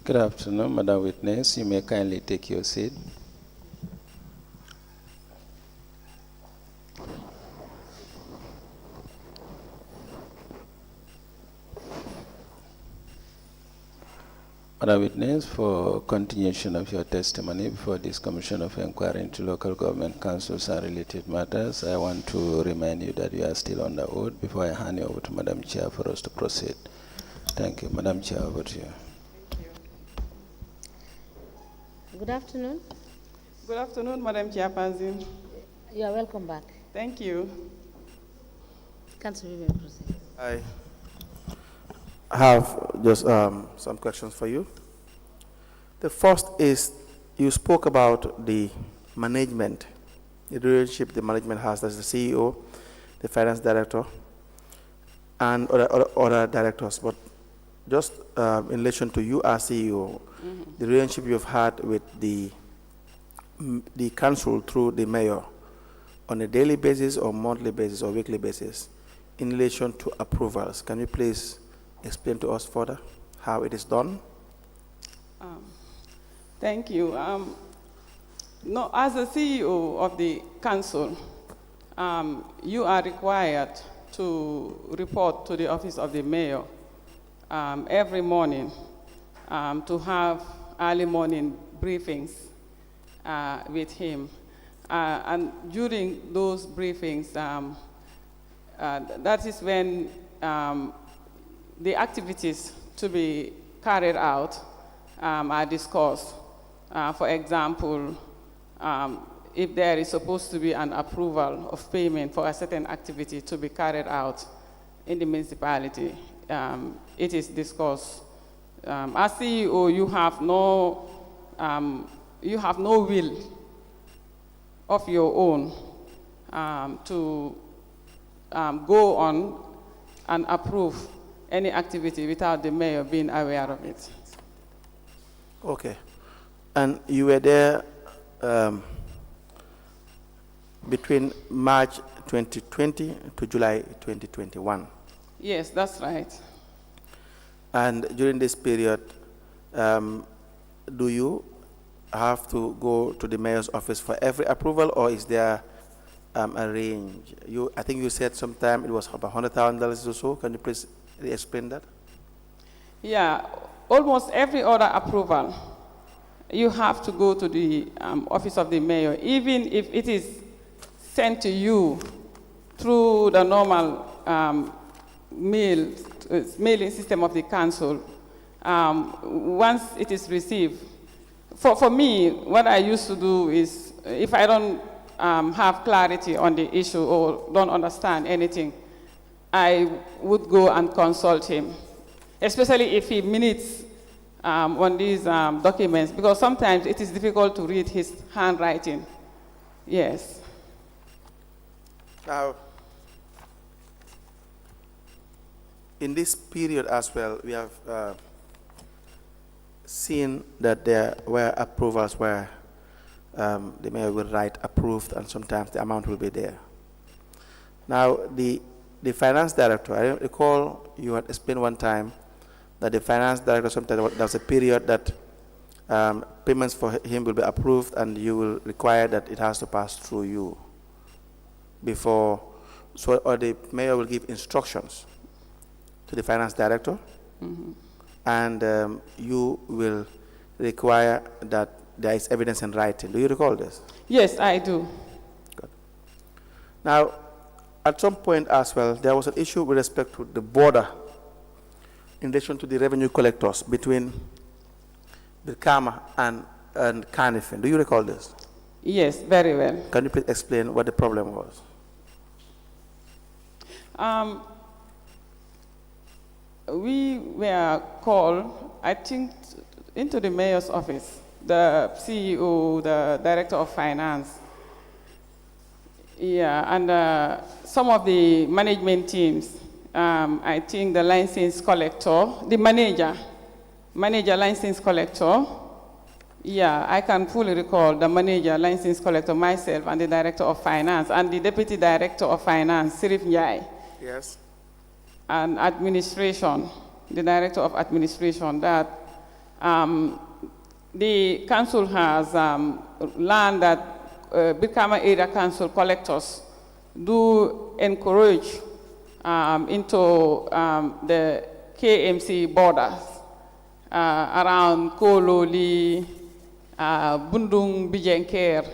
Good afternoon, Madam Witness. You may kindly take your seat. Madam Witness, for continuation of your testimony before this Commission of Inquiry into Local Government Councils and related matters, I want to remind you that you are still on the oath before I hand you over to Madam Chair for us to proceed. Thank you. Madam Chair, over to you. Thank you. Good afternoon. Good afternoon, Madam Chairperson. You are welcome back. Thank you. Council, you may proceed. I have just some questions for you. The first is, you spoke about the management, the relationship the management has as the CEO, the finance director, and other directors. But just in relation to you as CEO, the relationship you've had with the council through the mayor on a daily basis or monthly basis or weekly basis in relation to approvals. Can you please explain to us further how it is done? Thank you. No, as the CEO of the council, you are required to report to the office of the mayor every morning to have early morning briefings with him. And during those briefings, that is when the activities to be carried out are discussed. For example, if there is supposed to be an approval of payment for a certain activity to be carried out in the municipality, it is discussed. As CEO, you have no will of your own to go on and approve any activity without the mayor being aware of it. Okay. And you were there between March 2020 to July 2021. Yes, that's right. And during this period, do you have to go to the mayor's office for every approval, or is there a range? I think you said sometime it was about $100,000 or so. Can you please explain that? Yeah, almost every other approval, you have to go to the office of the mayor, even if it is sent to you through the normal mailing system of the council. Once it is received, for me, what I used to do is, if I don't have clarity on the issue or don't understand anything, I would go and consult him, especially if he minutes on these documents, because sometimes it is difficult to read his handwriting. Yes. Now, in this period as well, we have seen that there were approvals where the mayor will write approved, and sometimes the amount will be there. Now, the finance director, I recall you had explained one time that the finance director, sometimes there was a period that payments for him will be approved, and you will require that it has to pass through you before, or the mayor will give instructions to the finance director, and you will require that there is evidence in writing. Do you recall this? Yes, I do. Good. Now, at some point as well, there was an issue with respect to the border in relation to the revenue collectors between Birkama and Carnifin. Do you recall this? Yes, very well. Can you please explain what the problem was? We were called, I think, into the mayor's office, the CEO, the director of finance. Yeah, and some of the management teams, I think the license collector, the manager license collector. Yeah, I can fully recall the manager, license collector, myself, and the director of finance, and the deputy director of finance, Sirif Njai. Yes. And administration, the director of administration, that The council has learned that Birkama Area Council collectors do encourage into the KMC borders around Kololi, Bundung, Bijenker.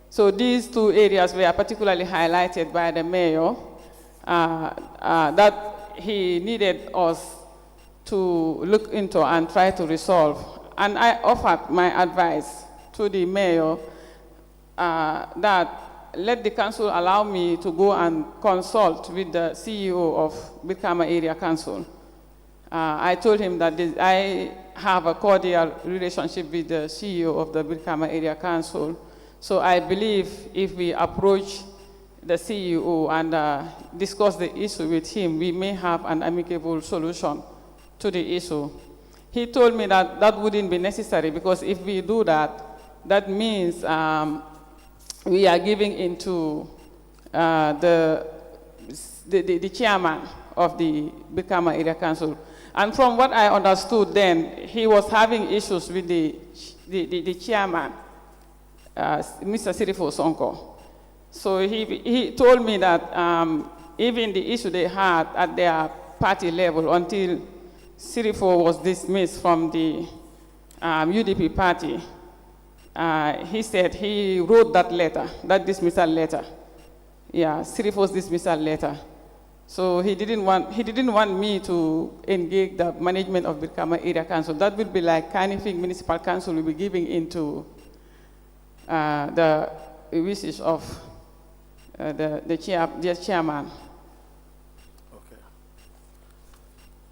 So these two areas were particularly highlighted by the mayor that he needed us to look into and try to resolve. And I offered my advice to the mayor that let the council allow me to go and consult with the CEO of Birkama Area Council. I told him that I have a cordial relationship with the CEO of the Birkama Area Council. So I believe if we approach the CEO and discuss the issue with him, we may have an amicable solution to the issue. He told me that that wouldn't be necessary because if we do that, that means we are giving into the chairman of the Birkama Area Council. And from what I understood then, he was having issues with the chairman, Mr. Sirifo Sonko. So he told me that even the issue they had at their party level until Sirifo was dismissed from the UDP party, he said he wrote that letter, that dismissal letter. Yeah, Sirifo's dismissal letter. So he didn't want me to engage the management of Birkama Area Council. That will be like anything municipal council will be giving into the wishes of their chairman. Okay.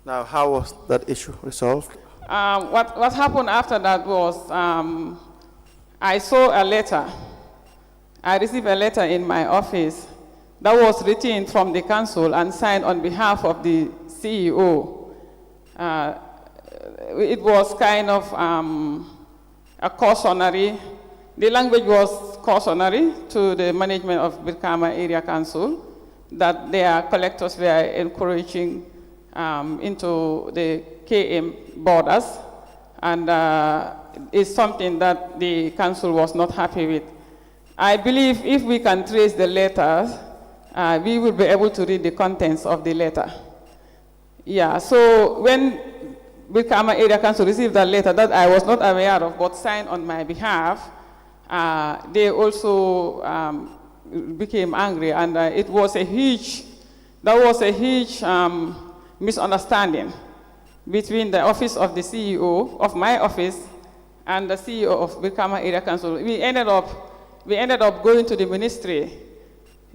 Now, how was that issue resolved? What happened after that was I saw a letter. I received a letter in my office that was written from the council and signed on behalf of the CEO. It was kind of a cautionary. The language was cautionary to the management of Birkama Area Council that their collectors were encouraging into the KM borders, and it's something that the council was not happy with. I believe if we can trace the letters, we will be able to read the contents of the letter. Yeah, so when Birkama Area Council received that letter that I was not aware of but signed on my behalf, they also became angry, and it was a huge misunderstanding between the office of the CEO of my office and the CEO of Birkama Area Council. We ended up going to the ministry.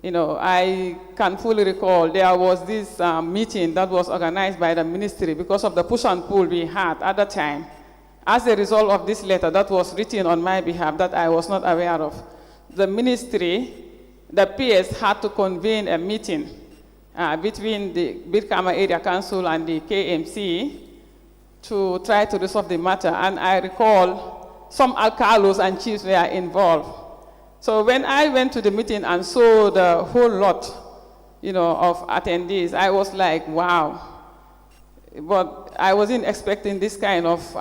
You know, I can fully recall there was this meeting that was organized by the ministry because of the push and pull we had at the time. As a result of this letter that was written on my behalf that I was not aware of, the ministry, the PS had to convene a meeting between the Birkama Area Council and the KMC to try to resolve the matter. And I recall some alcalos and chiefs were involved. So when I went to the meeting and saw the whole lot, you know, of attendees, I was like, wow. But I wasn't expecting this kind of,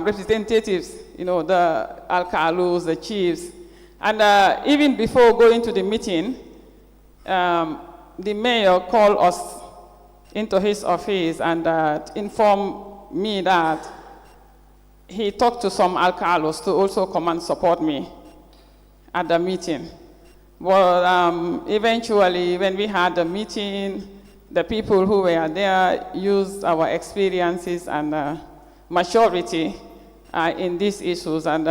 representatives, you know, the alcalos, the chiefs. And even before going to the meeting, the mayor called us into his office and informed me that he talked to some alcalos to also come and support me at the meeting. But eventually, when we had the meeting, the people who were there used our experiences and maturity in these issues, and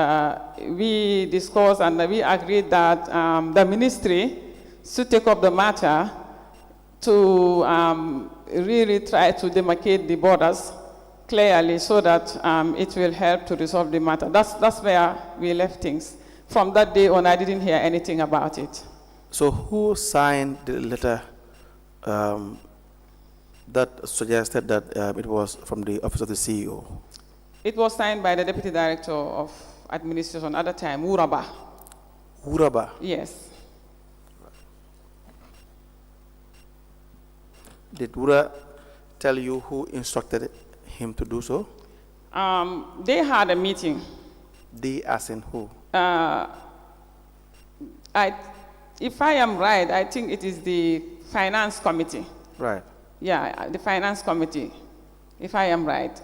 we discussed and we agreed that the ministry should take up the matter to really try to demarcate the borders clearly so that it will help to resolve the matter. That's where we left things. From that day on, I didn't hear anything about it. So who signed the letter that suggested that it was from the office of the CEO? It was signed by the Deputy Director of Administration at the time, Uraba. Uraba? Yes. Did Ura tell you who instructed him to do so? They had a meeting. They as in who? If I am right, I think it is the finance committee. Right. Yeah, the finance committee, if I am right.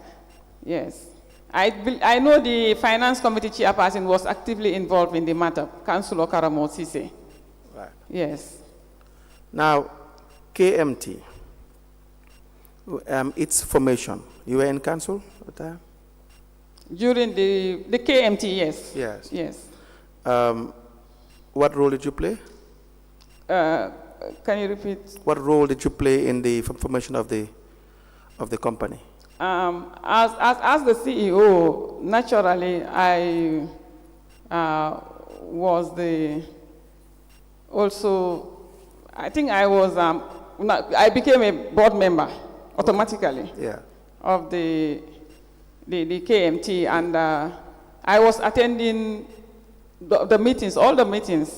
Yes. I know the finance committee chairperson was actively involved in the matter, Councillor Karamo Sise. Right. Yes. Now, KMT, its formation, you were in council at the time? During the KMT, yes. Yes. Yes. What role did you play? Can you repeat? What role did you play in the formation of the company? As the CEO, naturally, I was I think I was, I became a board member automatically. Yeah. Of the KMT, and I was attending the meetings, all the meetings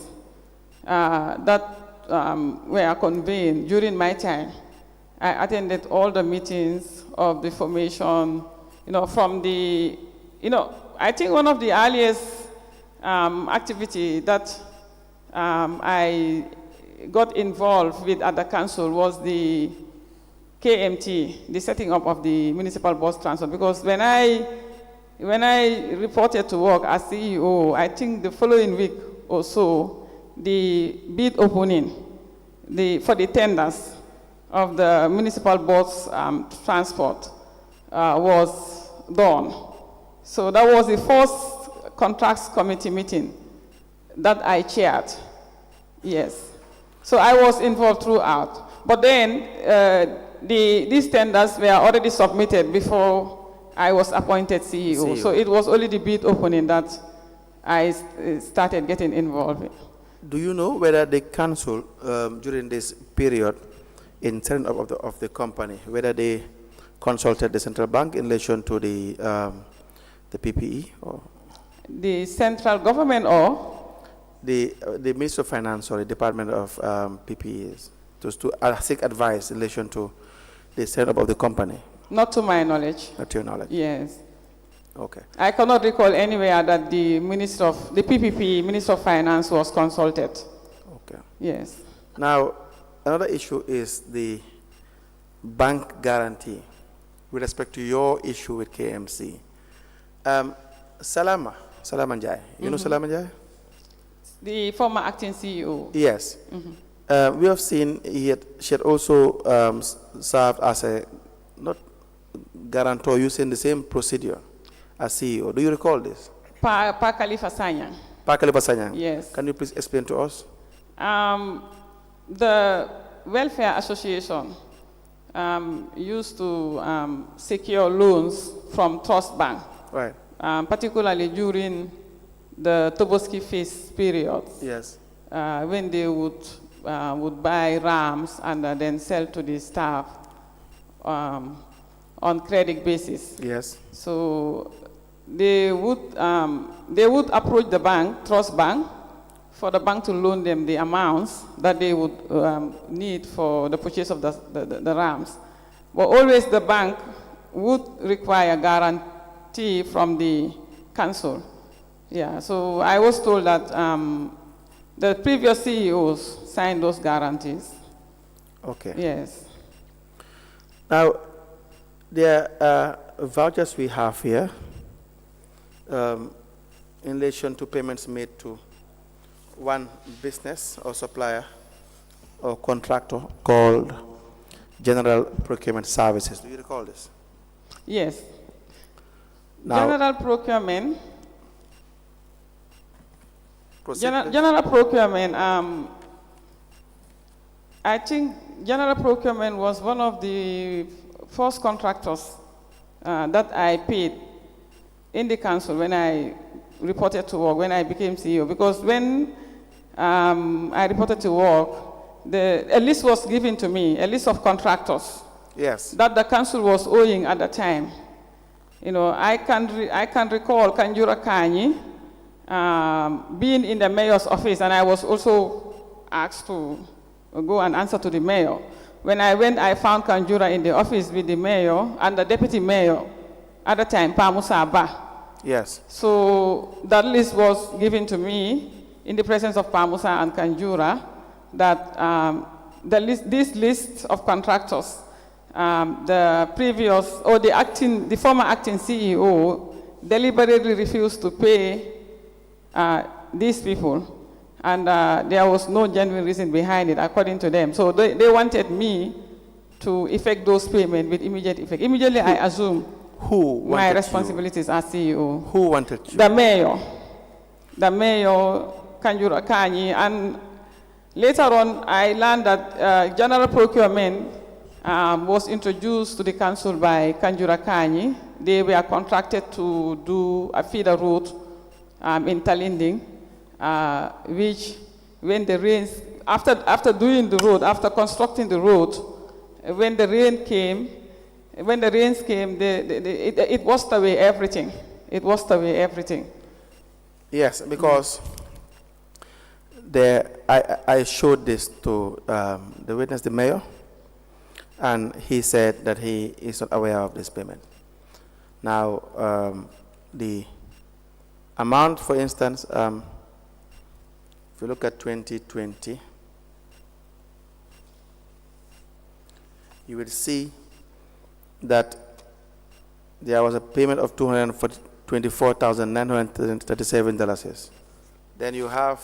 that were convened during my time. I attended all the meetings of the formation, from the, I think one of the earliest activity that I got involved with at the council was the KMT, the setting up of the municipal bus transport, because when I reported to work as CEO, I think the following week or so, the bid opening for the tenders of the municipal bus transport was done. So that was the first contracts committee meeting that I chaired. Yes. So I was involved throughout. But then these tenders were already submitted before I was appointed CEO. So it was only the bid opening that I started getting involved in. Do you know whether the council, during this period, in setting up of the company, whether they consulted the central bank in relation to the PPE? Or the central government or? The Ministry of Finance or the Department of PPEs, just to seek advice in relation to the setup of the company? Not to my knowledge. Not to your knowledge? Yes. Okay. I cannot recall anywhere that the PPP, Minister of Finance, was consulted. Okay. Yes. Now, another issue is the bank guarantee with respect to your issue with KMC. Salama Njai. You know Salama Njai? The former acting CEO. Yes. We have seen she had also served as a not guarantor using the same procedure as CEO. Do you recall this? Pa Khalifa Sanyang. Pa Khalifa Sanyang. Yes. Can you please explain to us? The Welfare Association used to secure loans from Trust Bank. Right. Particularly during the Toboski feast period. Yes. When they would buy rams and then sell to the staff on credit basis. Yes. So they would approach the bank, Trust Bank, for the bank to loan them the amounts that they would need for the purchase of the rams. But always the bank would require guarantee from the council. Yeah, so I was told that the previous CEOs signed those guarantees. Okay. Yes. Now, there are vouchers we have here in relation to payments made to one business or supplier or contractor called General Procurement Services. Do you recall this? Yes. Now, General Procurement. General Procurement, I think General Procurement was one of the first contractors that I paid in the council when I reported to work, when I became CEO. Because when I reported to work, a list was given to me, a list of contractors. Yes. That the council was owing at the time. I can recall Kanjura Kanyi, being in the mayor's office, and I was also asked to go and answer to the mayor. When I went, I found Kanjura in the office with the mayor and the deputy mayor at the time, Pamusa Ba. Yes. So that list was given to me in the presence of Pamusa and Kanjura, that this list of contractors, the previous, or the former acting CEO deliberately refused to pay these people. And there was no genuine reason behind it, according to them. So they wanted me to effect those payments with immediate effect. Immediately, I assume my responsibilities as CEO. Who wanted you? The mayor, Kanjura Kanyi. And later on, I learned that general procurement was introduced to the council by Kanjura Kanyi. They were contracted to do a feeder route in Talinding. Which, when the rains, after doing the road, after constructing the road, when the rains came, it washed away everything. It washed away everything. Yes, because I showed this to the witness, the mayor, and he said that he is not aware of this payment. Now, the amount, for instance, if you look at 2020, you will see that there was a payment of $224,937. Then you have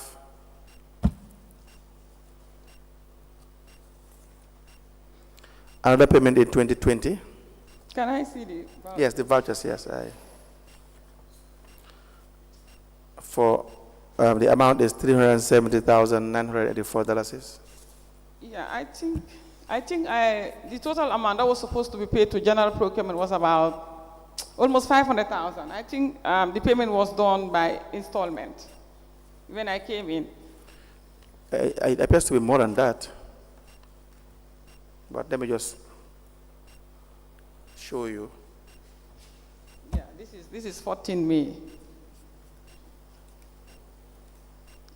another payment in 2020. Can I see the voucher? Yes, the vouchers, yes. The amount is $370,984. Yeah, I think the total amount that was supposed to be paid to general procurement was about almost 500,000. I think the payment was done by installment when I came in. It appears to be more than that. But let me just show you. Yeah, this is 14 May.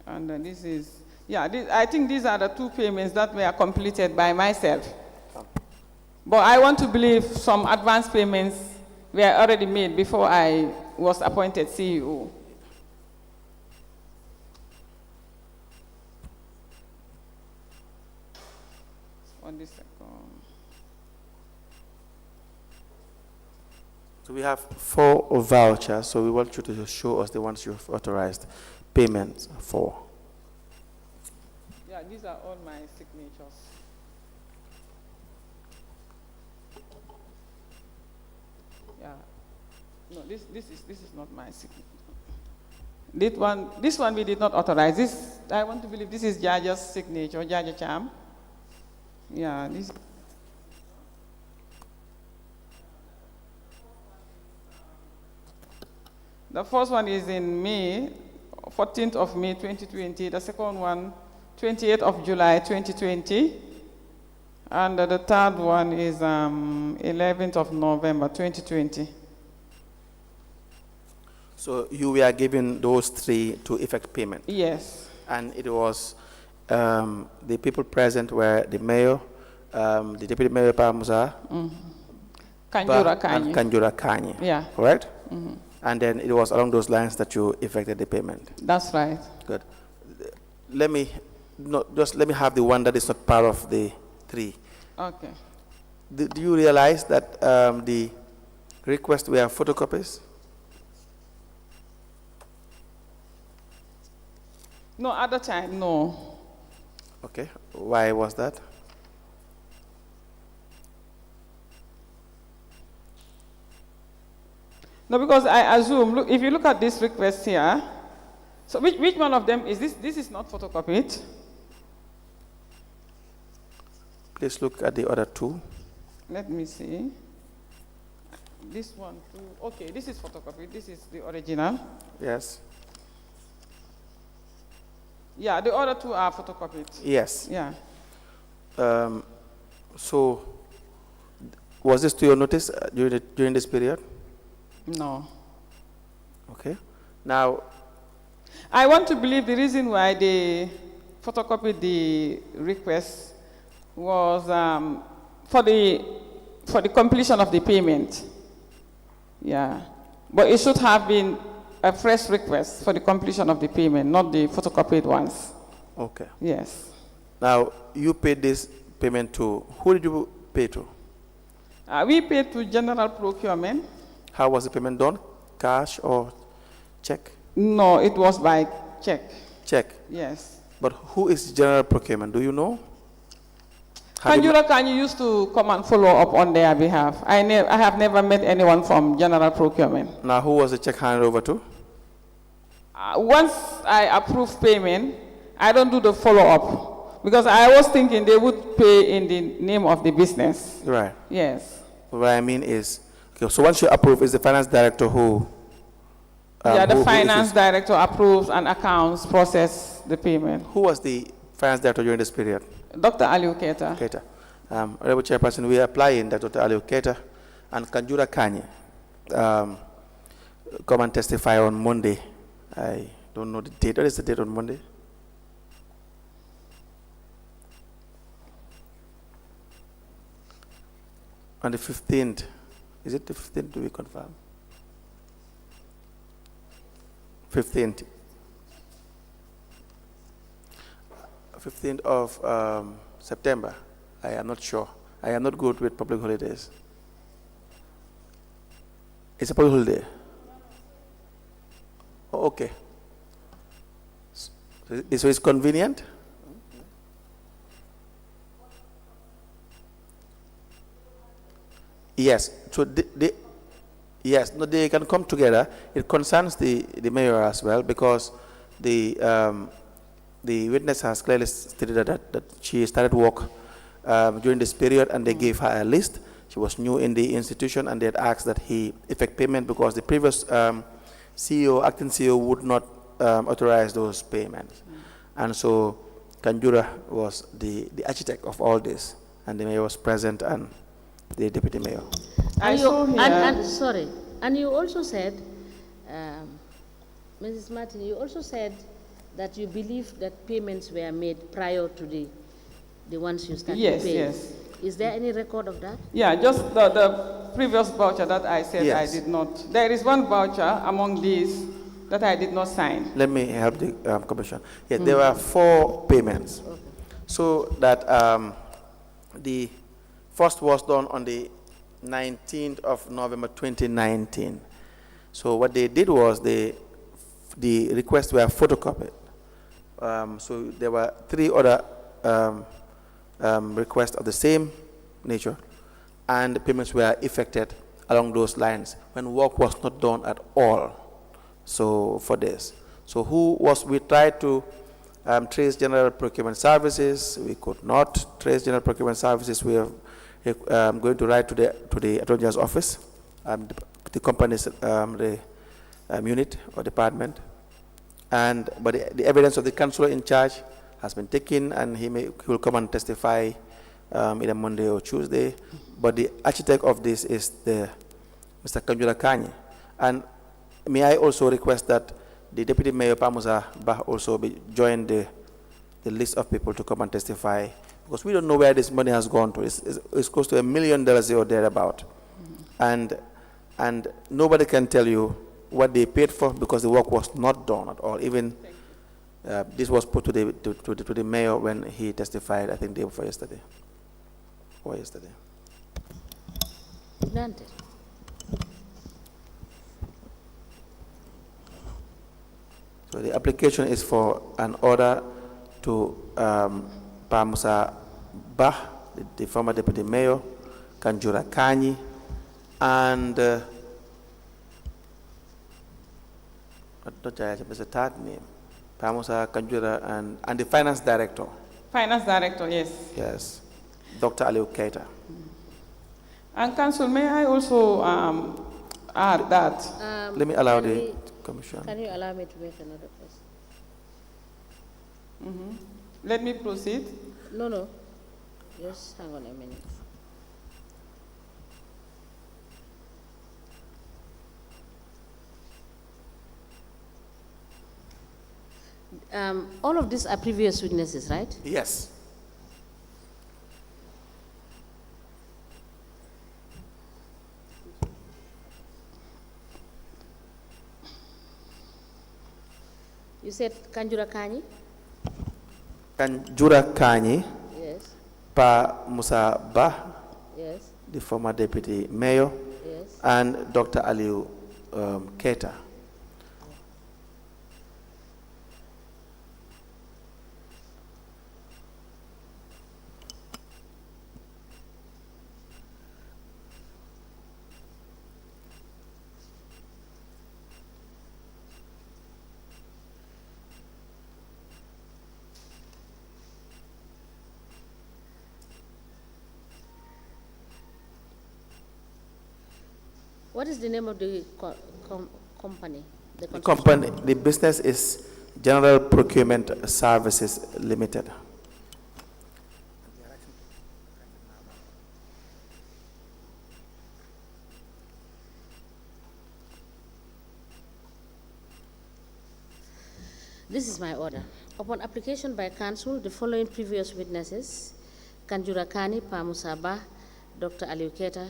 And this is, yeah, I think these are the two payments that were completed by myself. But I want to believe some advance payments were already made before I was appointed CEO. On this second. So we have 4 vouchers, so we want you to show us the ones you've authorized payments for. Yeah, these are all my signatures. Yeah. No, this is not my signature. This one we did not authorize. This, I want to believe this is Jaja's signature, Jaja Cham. Yeah, this. The first one is in May, 14th of May 2020. The second one, 28th of July 2020. And the third one is 11th of November 2020. So you were given those 3 to effect payment? Yes. And it was the people present were the mayor, the deputy mayor Pamusa, Kanjura Kanyi. and Kanjura Kanyi. Yeah. Correct? Mm-hmm. And then it was along those lines that you effected the payment. That's right. Good. Let me have the one that is not part of the 3. Okay. Do you realize that the requests were photocopies? No, at the time, no. Okay. Why was that? No, because I assume, look, if you look at this request here, so which one of them is this? This is not photocopied. Please look at the other 2. Let me see. This one too. Okay, this is photocopied. This is the original. Yes. Yeah, the other 2 are photocopied. Yes. Yeah. So, was this to your notice during this period? No. Okay. Now, I want to believe the reason why they photocopied the request was for the completion of the payment. Yeah, but it should have been a fresh request for the completion of the payment, not the photocopied ones. Okay. Yes. Now, you paid this payment to, who did you pay to? We paid to general procurement. How was the payment done? Cash or check? No, it was by check. Check. Yes. But who is general procurement? Do you know? Have you Kanjura Kanyi used to come and follow up on their behalf. I have never met anyone from general procurement. Now, who was the check handed over to? Once I approve payment, I don't do the follow-up because I was thinking they would pay in the name of the business. Right. Yes. What I mean is, okay, so once you approve, is the finance director who? Yeah, the who finance director approves and accounts process the payment. Who was the finance director during this period? Dr. Aliu Keita. Keita. Honorable Chairperson, we are applying that Dr. Aliu Keita and Kanjura Kanyi come and testify on Monday. I don't know the date. What is the date on Monday? On the 15th. Is it the 15th? Do we confirm? 15th. 15th of September. I am not sure. I am not good with public holidays. It's a public holiday. Oh, okay. So it's convenient? Yes. So yes, no, they can come together. It concerns the mayor as well because the witness has clearly stated that she started work during this period and they gave her a list. She was new in the institution and they had asked that he effect payment because the previous CEO, acting CEO would not authorize those payments. And so Kanjura was the architect of all this and the mayor was present and the deputy mayor. Sorry, and you also said, Mrs. Martin, you also said that you believe that payments were made prior to the ones you started paying. Yes. Is there any record of that? Yeah, just the previous voucher that I said Yes. I did not. There is one voucher among these that I did not sign. Let me help the commission. Yes, there were 4 payments. Okay. So that the first was done on the 19th of November 2019. So what they did was the requests were photocopied. So there were 3 other requests of the same nature, and the payments were effected along those lines when work was not done at all. So for this, so we tried to trace General Procurement Services. We could not trace General Procurement Services. We are going to write to the Attorney General's office, the company's unit or department, but the evidence of the councillor in charge has been taken, and he will come and testify either Monday or Tuesday. But the architect of this is Mr. Kanjura Kanyi. And may I also request that the Deputy Mayor Pamusa Bah also join the list of people to come and testify, because we don't know where this money has gone to. It's close to $1 million or thereabout. And nobody can tell you what they paid for because the work was not done at all. Even this was put to the mayor when he testified, I think, day before yesterday. Or yesterday. Granted. So the application is for an order to Pamusa Bah, the former deputy mayor, Kanjura Kanyi, and there's a third name, Pamusa Kanjura, and the finance director. Finance director, yes. Yes, Dr. Aliu Keita. And council, may I also add that? Let me allow the commission. Can you allow me to make another question? Let me proceed. No. Just hang on a minute. All of these are previous witnesses, right? Yes. You said Kanjura Kani? Kanjura Kani, Yes, Pa Musa Bah, yes, the former deputy mayor, yes. and Dr. Aliu Keita. What is the name of the company? The construction company, the business is General Procurement Services Limited. This is my order. Upon application by council, the following previous witnesses, Kanjura Kani, Pamusaba, Dr. Aliuketa,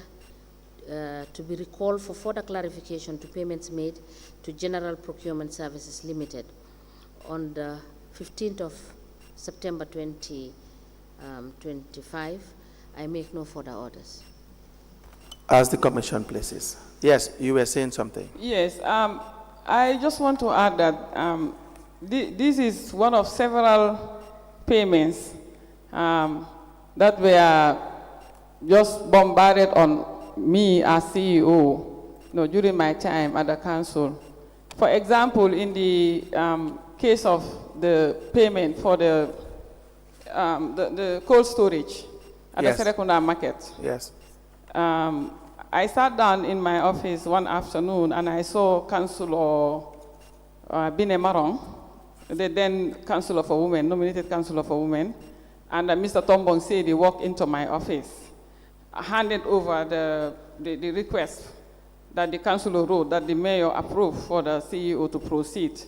to be recalled for further clarification to payments made to General Procurement Services Limited on the 15th of September 2025. I make no further orders. As the commission places. Yes, you were saying something. Yes, I just want to add that this is one of several payments that were just bombarded on me as CEO, during my time at the council. For example, in the case of the payment for the cold storage at Yes. the Serekunda market, Yes. I sat down in my office one afternoon and I saw Councillor Bine Marong, the then Councillor for Women, nominated Councillor for Women, and Mr. Tombong Sedi walked into my office, handed over the request that the councillor wrote that the mayor approved for the CEO to proceed.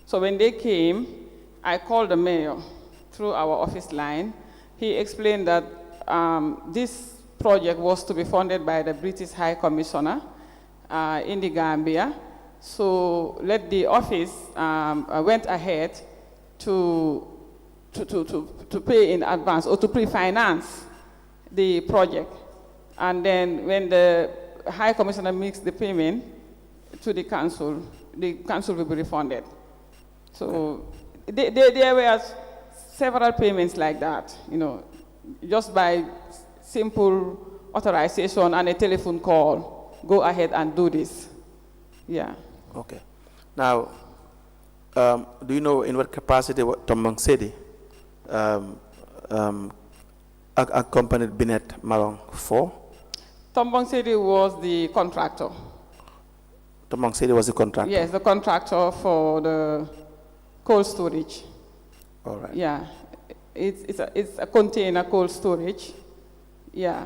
So when they came, I called the mayor through our office line. He explained that this project was to be funded by the British High Commissioner in the Gambia. So let the office went ahead to pay in advance or to pre-finance the project. And then when the High Commissioner makes the payment to the council will be refunded. So there were several payments like that, just by simple authorization and a telephone call, go ahead and do this. Yeah. Okay. Now, do you know in what capacity Tombong Sedi accompanied Binet Marong for? Tombong Sedi was the contractor. Tombong Sedi was the contractor? Yes, the contractor for the cold storage. All right. Yeah. It's a container cold storage. Yeah.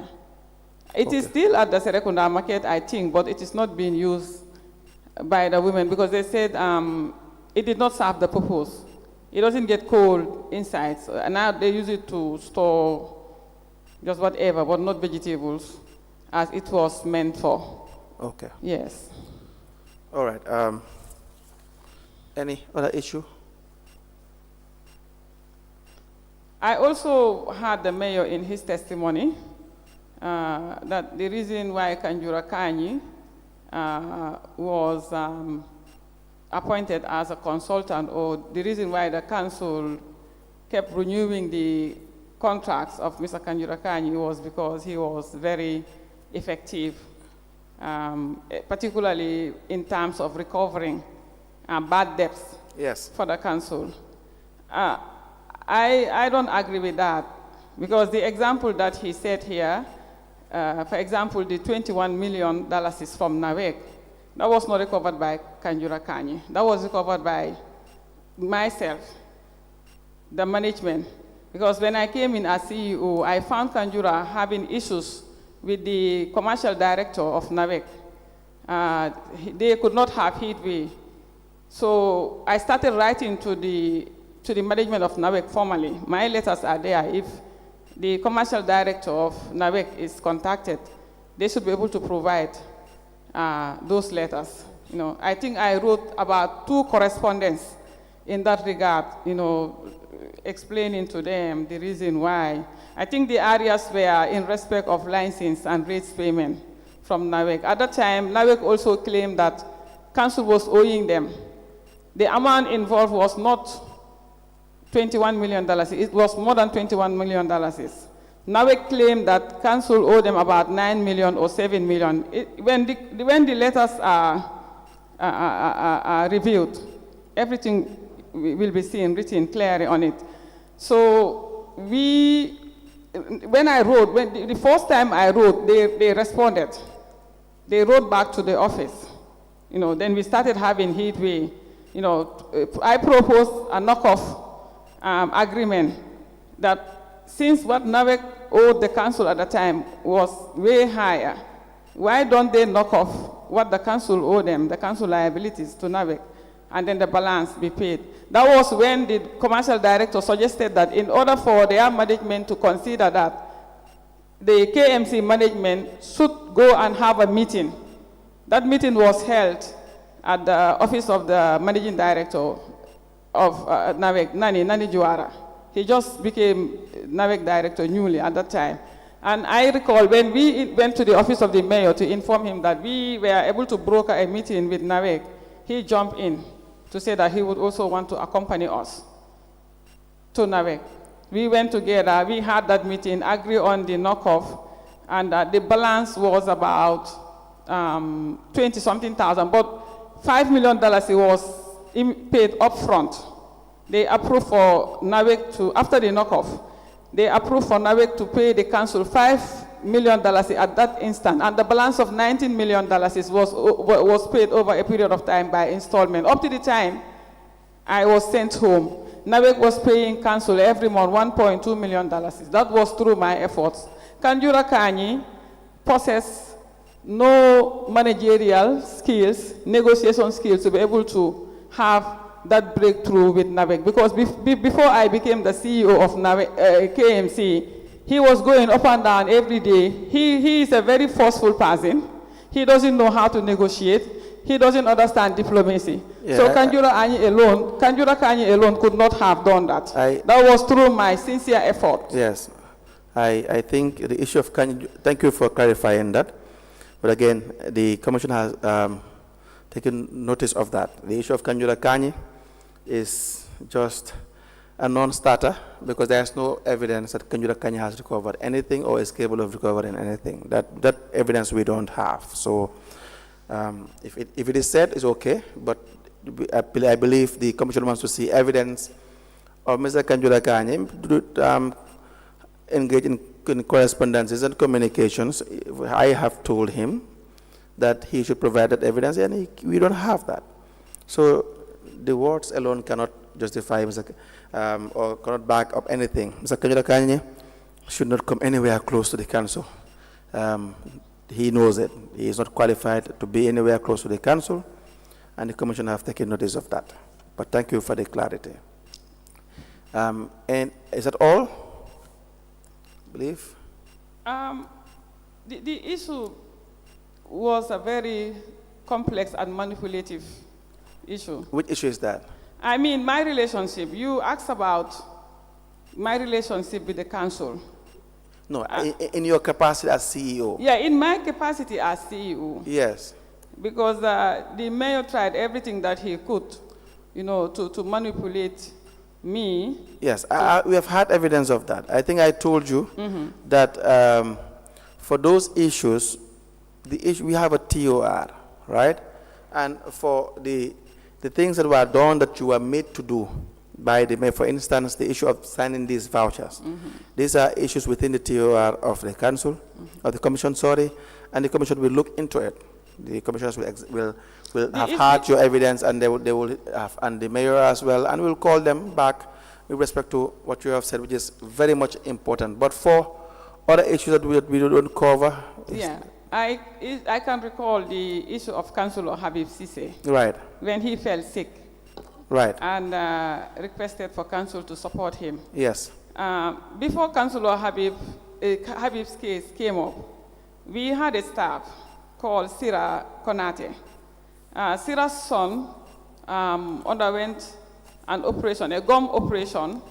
It is still at the Serekunda market, I think, but it is not being used by the women because they said it did not serve the purpose. It doesn't get cold inside. So, and now they use it to store just whatever, but not vegetables, as it was meant for. Okay. Yes. All right. Any other issue? I also heard the mayor in his testimony that the reason why Kanjura Kani was appointed as a consultant, or the reason why the council kept renewing the contracts of Mr. Kanjura Kani was because he was very effective, particularly in terms of recovering bad debts. Yes. For the council. I don't agree with that because the example that he said here, for example, the $21 million is from NAWEC. That was not recovered by Kanjura Kani. That was recovered by myself, the management. Because when I came in as CEO, I found Kanjura having issues with the commercial director of NAWEC. They could not have heatwave. So I started writing to the management of NAWEC formally. My letters are there. If the commercial director of NAWEC is contacted, they should be able to provide those letters. I think I wrote about 2 correspondence in that regard, explaining to them the reason why. I think the areas were in respect of license and rates payment from NAWEC. At that time, NAWEC also claimed that council was owing them. The amount involved was not $21 million. It was more than $21 million. NAWEC claimed that council owed them about $9 million or $7 million. When the letters are reviewed, everything will be seen, written clearly on it. So when I wrote, the first time I wrote, they responded. They wrote back to the office. Then we started having headway. I proposed a knockoff agreement that since what NAWEC owed the council at the time was way higher, why don't they knock off what the council owed them, the council liabilities to NAWEC, and then the balance be paid? That was when the commercial director suggested that in order for their management to consider that, the KMC management should go and have a meeting. That meeting was held at the office of the managing director of NAWEC, Nani Juara. He just became NAWEC director newly at that time. And I recall when we went to the office of the mayor to inform him that we were able to broker a meeting with NAWEC, he jumped in to say that he would also want to accompany us to NAWEC. We went together, we had that meeting, agreed on the knockoff, and the balance was about 20-something thousand, but $5 million was paid up front. They approved for NAWEC to, after the knockoff, they approved for NAWEC to pay the council $5 million at that instant, and the balance of $19 million was paid over a period of time by installment. Up to the time I was sent home, NAWEC was paying council every month $1.2 million. That was through my efforts. Kanjura Kanyi possessed no managerial skills, negotiation skills to be able to have that breakthrough with NAWEC, because before I became the CEO of KMC, he was going up and down every day. He is a very forceful person. He doesn't know how to negotiate. He doesn't understand diplomacy. Yeah, so Kanjura Kanyi alone could not have done that. That was through my sincere effort. Yes. I think the issue of Kanyi, thank you for clarifying that. But again, the commission has taken notice of that. The issue of Kanjura Kanyi is just a non-starter because there's no evidence that Kanjura Kanyi has recovered anything or is capable of recovering anything. That evidence we don't have. So if it is said, it's okay, but I believe the commission wants to see evidence of Mr. Kanjura Kanyi engage in correspondences and communications. I have told him that he should provide that evidence, and we don't have that. So the words alone cannot justify or cannot back up anything. Mr. Kanjura Kanyi should not come anywhere close to the council. He knows it. He is not qualified to be anywhere close to the council, and the commission have taken notice of that. But thank you for the clarity. And is that all? I believe? The issue was a very complex and manipulative issue. Which issue is that? I mean, my relationship. You asked about my relationship with the council. No, in your capacity as CEO. Yeah, in my capacity as CEO. Yes. Because the mayor tried everything that he could, to manipulate me. Yes, we have had evidence of that. I think I told you that for those issues, we have a TOR, right? And for the things that were done that you were made to do by the mayor, for instance, the issue of signing these vouchers. These are issues within the TOR of the council, of the commission, sorry, and the commission will look into it. The commissioners will have had your evidence, and they will have, and the mayor as well, and we'll call them back with respect to what you have said, which is very much important. But for other issues that we don't cover, yeah, I can recall the issue of Councillor Habib Sise. Right. When he fell sick. Right. And requested for council to support him. Yes. Before Councillor Habib's case came up, we had a staff called Sira Konate. Sira's son underwent an operation, a gum operation,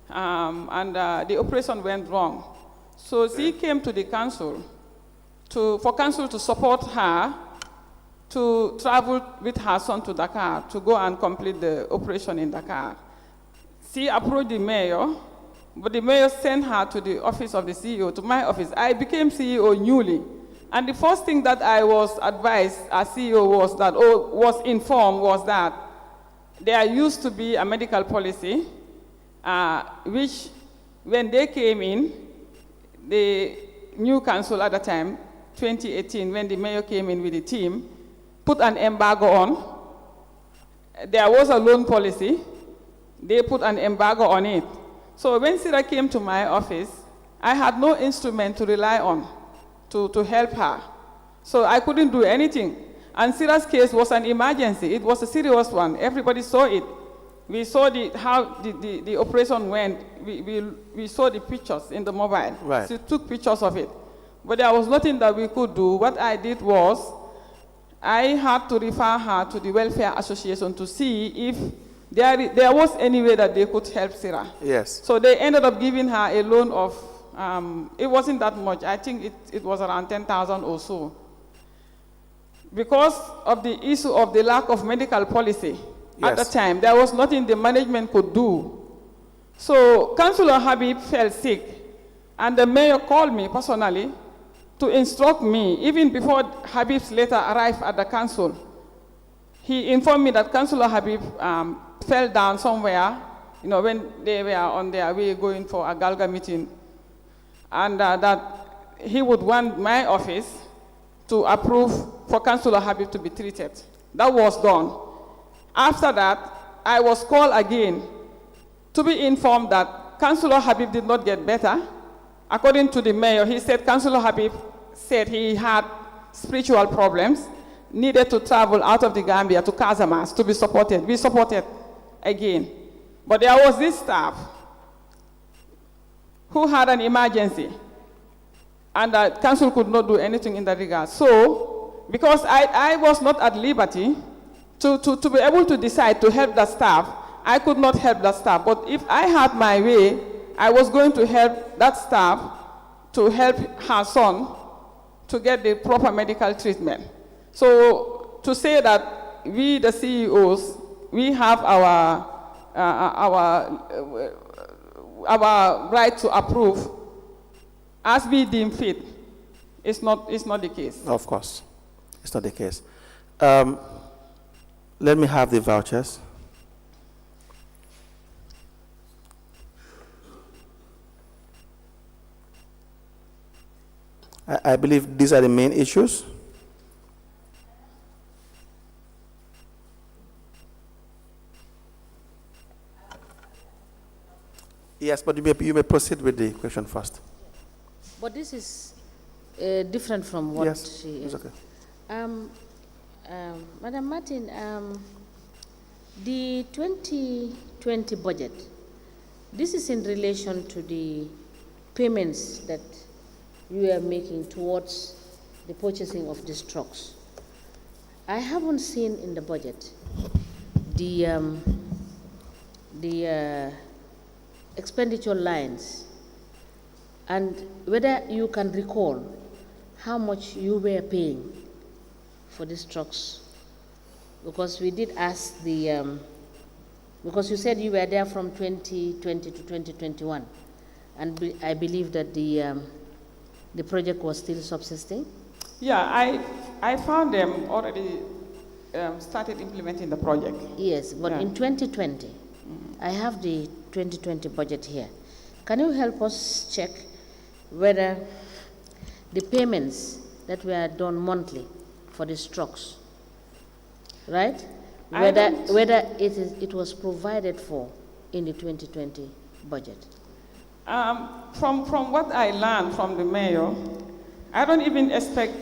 and the operation went wrong. So she came to the council for council to support her to travel with her son to Dakar to go and complete the operation in Dakar. She approached the mayor, but the mayor sent her to the office of the CEO, to my office. I became CEO newly. And the first thing that I was advised as CEO was informed was that there used to be a medical policy, which when they came in, the new council at the time, 2018, when the mayor came in with the team, put an embargo on. There was a loan policy. They put an embargo on it. So when Sarah came to my office, I had no instrument to rely on to help her. So I couldn't do anything. And Sarah's case was an emergency. It was a serious one. Everybody saw it. We saw how the operation went. We saw the pictures in the mobile. Right. She took pictures of it. But there was nothing that we could do. What I did was, I had to refer her to the Welfare Association to see if there was any way that they could help Sarah. Yes. So they ended up giving her a loan of, it wasn't that much. I think it was around 10,000 or so. Because of the issue of the lack of medical policy at the time, there was nothing the management could do. So Councillor Habib fell sick, and the mayor called me personally to instruct me, even before Habib's letter arrived at the council. He informed me that Councillor Habib fell down somewhere, when they were on their way going for a Galga meeting, and that he would want my office to approve for Councillor Habib to be treated. That was done. After that, I was called again to be informed that Councillor Habib did not get better. According to the mayor, he said Councillor Habib said he had spiritual problems, needed to travel out of the Gambia to Casamance to be supported. We supported again. But there was this staff who had an emergency, and the council could not do anything in that regard. So, because I was not at liberty to be able to decide to help the staff, I could not help the staff. But if I had my way, I was going to help that staff to help her son to get the proper medical treatment. So to say that we, the CEOs, we have our right to approve as we deem fit, it's not the case. Of course, it's not the case. Let me have the vouchers. I believe these are the main issues. Yes, but you may proceed with the question first. But this is different from what she is. Yes, okay. Madam Martin, the 2020 budget, this is in relation to the payments that you are making towards the purchasing of these trucks. I haven't seen in the budget the expenditure lines, and whether you can recall how much you were paying for these trucks, because we did ask because you said you were there from 2020 to 2021, and I believe that the project was still subsisting. Yeah, I found them already started implementing the project. Yes, but in 2020, I have the 2020 budget here. Can you help us check whether the payments that were done monthly for these trucks, right? Whether it was provided for in the 2020 budget? From what I learned from the mayor, I don't even expect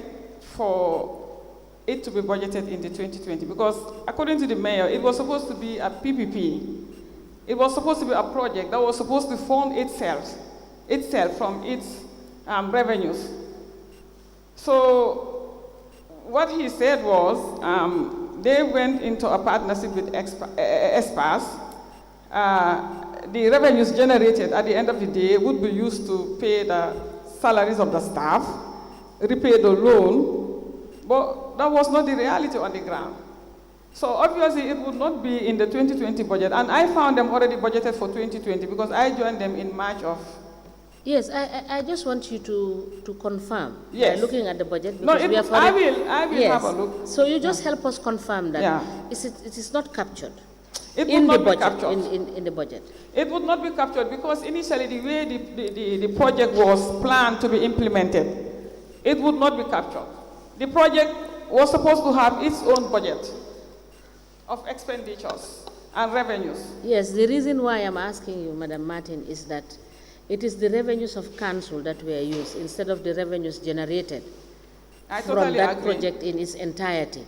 for it to be budgeted in the 2020, because according to the mayor, it was supposed to be a PPP. It was supposed to be a project that was supposed to fund itself from its revenues. So what he said was they went into a partnership with experts the revenues generated at the end of the day would be used to pay the salaries of the staff, repay the loan, but that was not the reality on the ground. So obviously it would not be in the 2020 budget, and I found them already budgeted for 2020 because I joined them in March of. Yes, I just want you to confirm. Yes. By looking at the budget. No, Because we have I already, will yes. have a look. So you just help us confirm that Yeah. it is not captured. It in would the not be budget, captured. in the budget. It would not be captured because initially the way the project was planned to be implemented, it would not be captured. The project was supposed to have its own budget of expenditures and revenues. Yes, the reason why I'm asking you, Madam Martin, is that it is the revenues of council that were used instead of the revenues generated from that agree. project in its entirety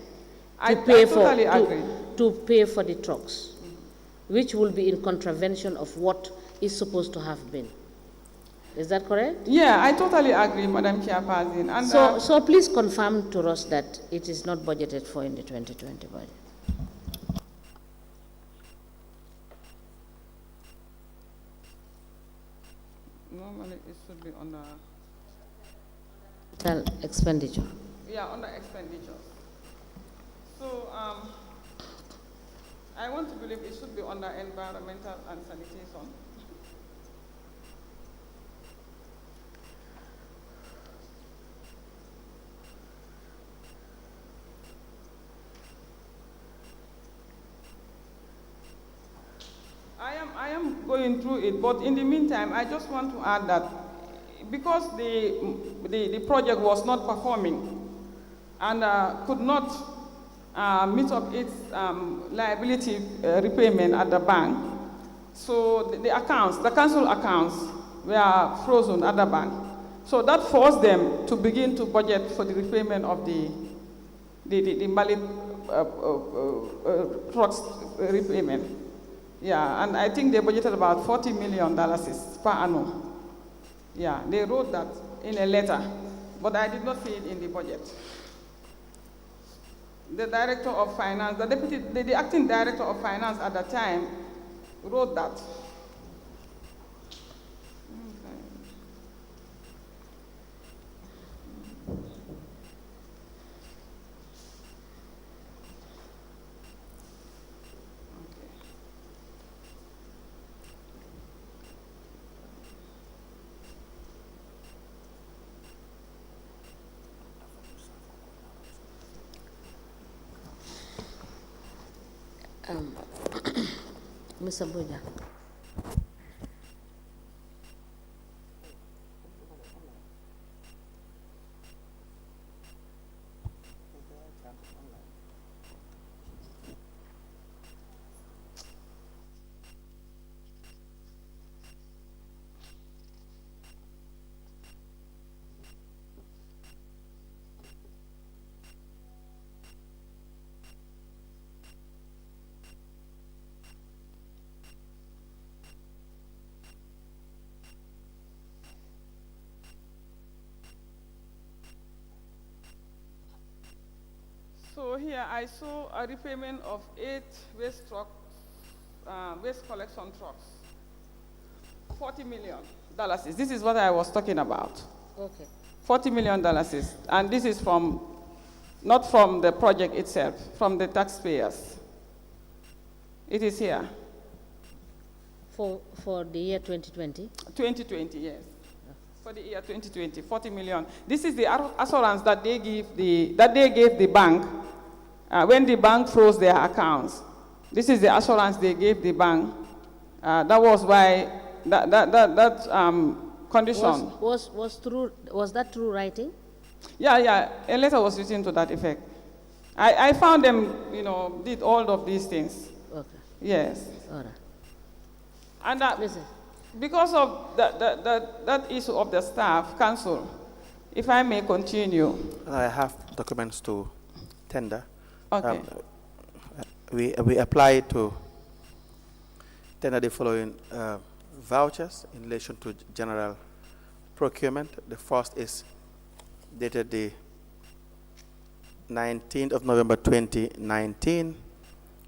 I totally agree. to pay for the trucks, which will be in contravention of what is supposed to have been. Is that correct? Yeah, I totally agree, Madam Chairperson. And So please confirm to us that it is not budgeted for in the 2020 budget. normally it should be on the Total expenditure. on the expenditures. So I want to believe it should be under environmental and sanitation. I am going through it, but in the meantime, I just want to add that because the project was not performing and could not meet up its liability repayment at the bank, so the accounts, the council accounts, were frozen at the bank. So that forced them to begin to budget for the repayment of the Mali trucks repayment. Yeah, and I think they budgeted about $40 million per annum. Yeah, they wrote that in a letter, but I did not see it in the budget. The director of finance, the acting director of finance at the time wrote that. Mr. Buja. So here I saw a repayment of 8 waste collection trucks, $40 million. This is what I was talking about. Okay. $40 million, and this is not from the project itself, from the taxpayers. It is here. For the year 2020? 2020, yes. For the year 2020, $40 million. This is the assurance that they gave the bank when the bank froze their accounts. This is the assurance they gave the bank. That was why that condition. Was that true writing? Yeah. A letter was written to that effect. I found them, did all of these things. Okay. Yes. All right. And Listen. because of that issue of the staff council, if I may continue. I have documents to tender. Okay. We applied to tender the following vouchers in relation to general procurement. The first is dated the 19th of November 2019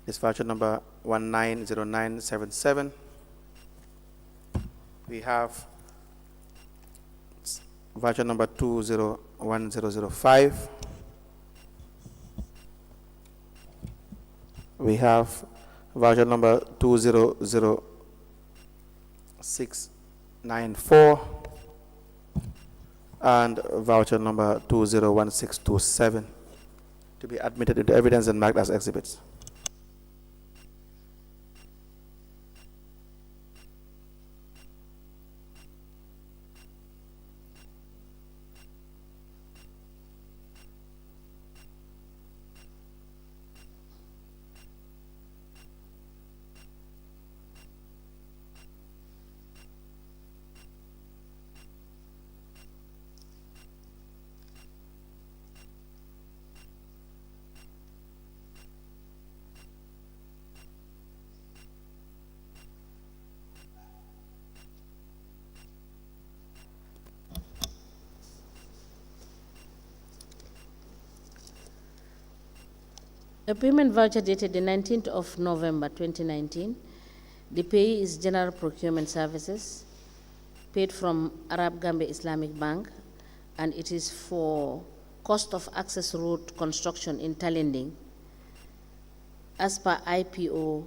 It's voucher number 190977. We have voucher number 201005. We have voucher number 200694 and voucher number 201627 to be admitted into evidence and marked as exhibits. A payment voucher dated the 19th of November 2019. The payee is General Procurement Services, paid from Arab Gambia Islamic Bank, and it is for cost of access road construction in Talending as per IPO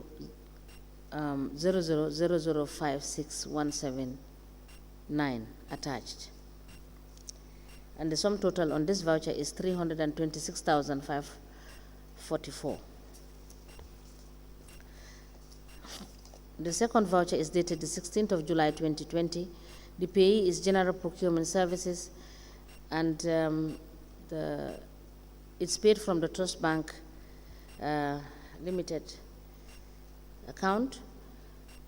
00005617 attached. And the sum total on this voucher is 326,544. The second voucher is dated the 16th of July 2020. The payee is General Procurement Services, and it's paid from the Trust Bank Limited account.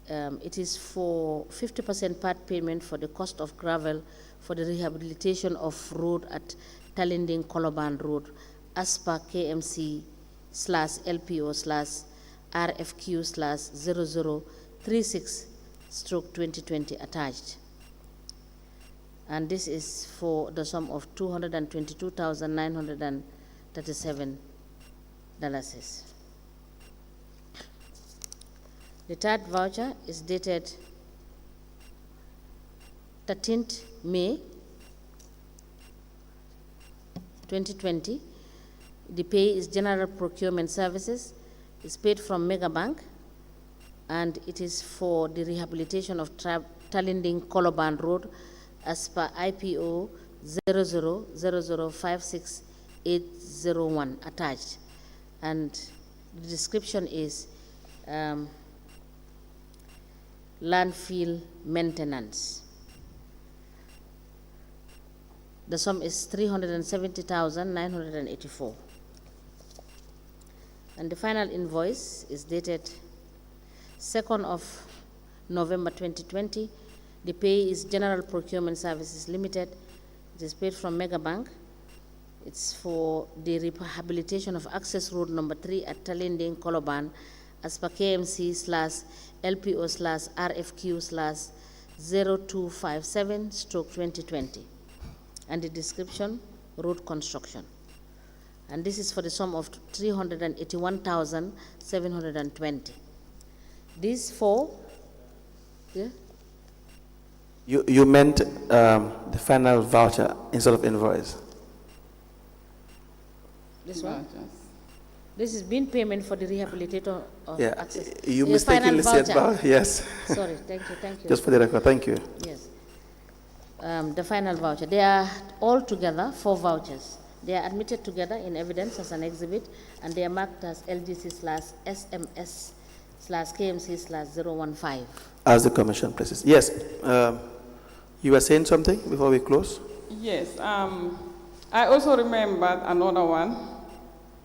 It is for 50% part payment for the cost of gravel for the rehabilitation of road at Talending Koloban Road as per KMC/LPO/RFQ/0036/2020 attached. And this is for the sum of $222,937. The third voucher is dated 13th May 2020. The pay is General Procurement Services. It's paid from Mega Bank, and it is for the rehabilitation of Talending Koloban Road as per IPO 000056,801 attached. And the description is landfill maintenance. The sum is 370,984. And the final invoice is dated 2nd of November 2020. The pay is General Procurement Services Limited. It is paid from Mega Bank. It's for the rehabilitation of access road number 3 at Talending Koloban as per KMC/LPO/RFQ/0257/2020. And the description, road construction. And this is for the sum of 381,720. These four, yeah? You meant the final voucher instead of invoice. This one? This is being payment for the rehabilitator of access. You mistakenly said voucher, yes. Sorry, thank you. Just for the record, thank you. Yes. The final voucher. They are all together 4 vouchers. They are admitted together in evidence as an exhibit, and they are marked as LGC/SMS/KMC/015. As the Commission places. Yes. You were saying something before we close? Yes. I also remembered another one.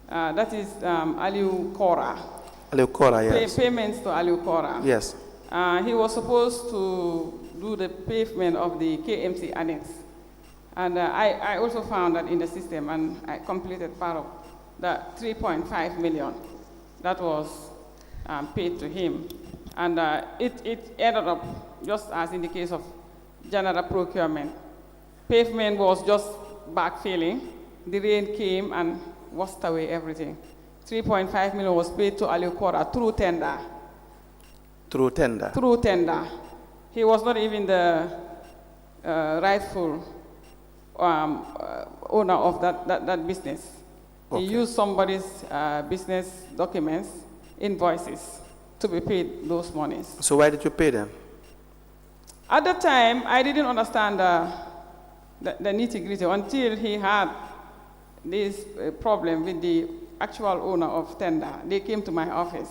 That is Aliu Kora. Aliu Kora, yes. Payments to Aliu Kora. Yes. He was supposed to do the pavement of the KMC annex. And I also found that in the system, and I completed part of that 3.5 million that was paid to him. And it ended up, just as in the case of General Procurement, pavement was just backfilling. The rain came and washed away everything. 3.5 million was paid to Aliu Kora through tender. Through tender? Through tender. He was not even the rightful owner of that business. Okay. He used somebody's business documents, invoices, to be paid those monies. So why did you pay them? At the time, I didn't understand the nitty-gritty until he had this problem with the actual owner of tender. They came to my office.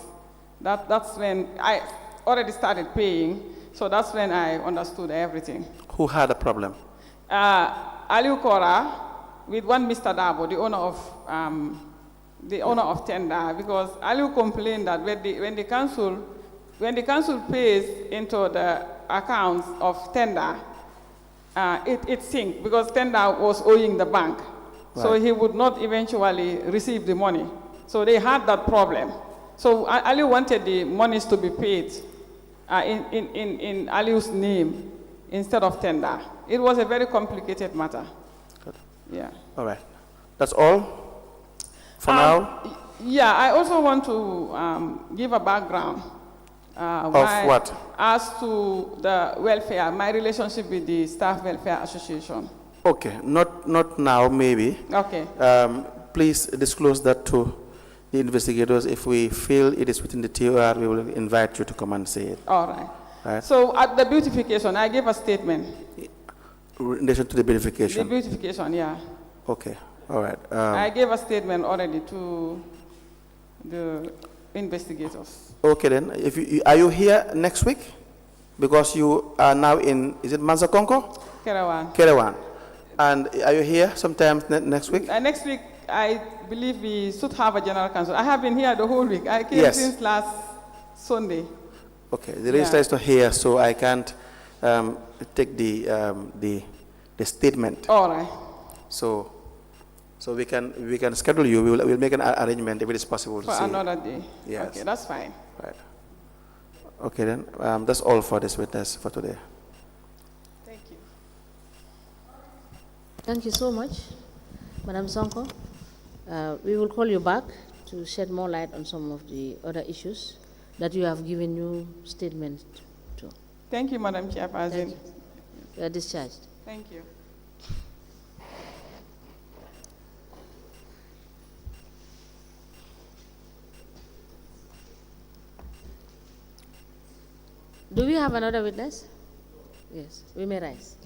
That's when I already started paying, so that's when I understood everything. Who had a problem? Aliu Kora with one Mr. Dabo, the owner of tender, because Aliu complained that when the council pays into the accounts of tender, it sinks because tender was owing the bank. Right. So he would not eventually receive the money. So they had that problem. So Aliu wanted the monies to be paid in Aliu's name instead of tender. It was a very complicated matter. Good. Yeah. All right. That's all for now? Yeah, I also want to give a background. Of what? As to the welfare, my relationship with the Staff Welfare Association. Okay, not now, maybe. Okay. Please disclose that to the investigators. If we feel it is within the TOR, we will invite you to come and say it. All right. Right. So at the beautification, I gave a statement. In relation to the beautification? The beautification, yeah. Okay, all right. I gave a statement already to the investigators. Okay then, are you here next week? Because you are now in, is it Mansakonko? Kerewan. Kerewan. And are you here sometime next week? Next week, I believe we should have a general council. I have been here the whole week. I came since last Sunday. Okay, the registrar is not here, so I can't take the statement. All right. So we can schedule you. We'll make an arrangement if it is possible for another day. Yes. Okay, that's fine. Right. Okay then, that's all for this witness for today. Thank you. Thank you so much, Madam Sonko. We will call you back to shed more light on some of the other issues that you have given new statement to. Thank you, Madam Chairperson. Thank you. You are discharged. Thank you. Do we have another witness? Yes, we may rise.